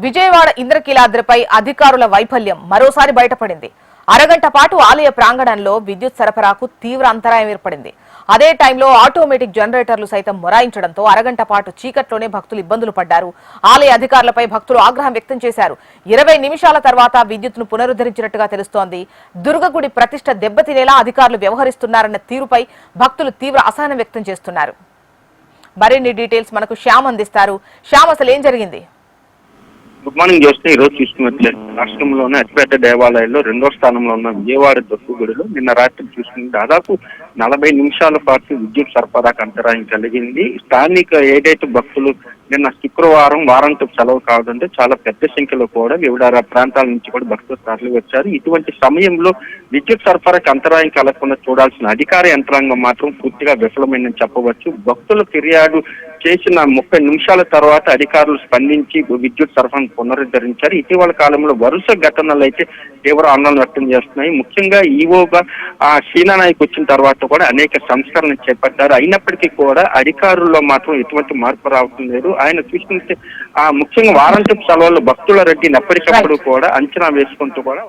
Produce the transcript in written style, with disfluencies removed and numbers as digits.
విజయవాడ ఇంద్రకీలాద్రిపై అధికారుల వైఫల్యం మరోసారి బయటపడింది. అరగంట పాటు ఆలయ ప్రాంగణంలో విద్యుత్ సరఫరాకు తీవ్ర అంతరాయం ఏర్పడింది. అదే టైంలో ఆటోమేటిక్ జనరేటర్లు సైతం మొరాయించడంతో అరగంట పాటు చీకట్లోనే భక్తులు ఇబ్బందులు పడ్డారు. ఆలయ అధికారులపై భక్తులు ఆగ్రహం వ్యక్తం చేశారు. 20 నిమిషాల తర్వాత విద్యుత్తును పునరుద్ధరించినట్టుగా తెలుస్తోంది. దుర్గగుడి ప్రతిష్ట దెబ్బతినేలా అధికారులు వ్యవహరిస్తున్నారన్న తీరుపై భక్తులు తీవ్ర అసహనం వ్యక్తం చేస్తున్నారు. మరిన్ని డీటెయిల్స్ మనకు శ్యామ్ అందిస్తారు. శ్యామ్, అసలు ఏం జరిగింది? Good morning. చూస్తే ఈ రోజు చూసుకున్నట్లయితే రాష్ట్రంలోనే అతిపెద్ద దేవాలయాల్లో 2వ స్థానంలో ఉన్న విజయవాడ దుర్గగుడిలో నిన్న రాత్రి చూసుకుంటే దాదాపు 40 నిమిషాల పాటు విద్యుత్ సరఫరాకు అంతరాయం కలిగింది. స్థానిక ఏదైతే భక్తులు నిన్న శుక్రవారం వారాంతపు సెలవు కావడంతో చాలా పెద్ద సంఖ్యలో కూడా వివిధ ప్రాంతాల నుంచి కూడా భక్తులు తరలి వచ్చారు. ఇటువంటి సమయంలో విద్యుత్ సరఫరాకు అంతరాయం కలగకుండా చూడాల్సిన అధికార యంత్రాంగం మాత్రం పూర్తిగా విఫలమైందని చెప్పవచ్చు. భక్తుల ఫిర్యాదు చేసిన 30 నిమిషాల తర్వాత అధికారులు స్పందించి విద్యుత్ సరఫరాను పునరుద్ధరించారు. ఇటీవల కాలంలో వరుస ఘటనలు అయితే తీవ్ర ఆందోళన వ్యక్తం చేస్తున్నాయి. ముఖ్యంగా ఈవోగా శ్రీనానాయక్ వచ్చిన తర్వాత కూడా అనేక సంస్కరణలు చేపట్టారు. అయినప్పటికీ కూడా అధికారుల్లో మాత్రం ఎటువంటి మార్పు రావటం లేదు. ఆయన చూసుకుంటే ముఖ్యంగా వారాంతపు సెలవుల్లో భక్తుల రద్దీని ఎప్పటికప్పుడు కూడా అంచనా వేసుకుంటూ కూడా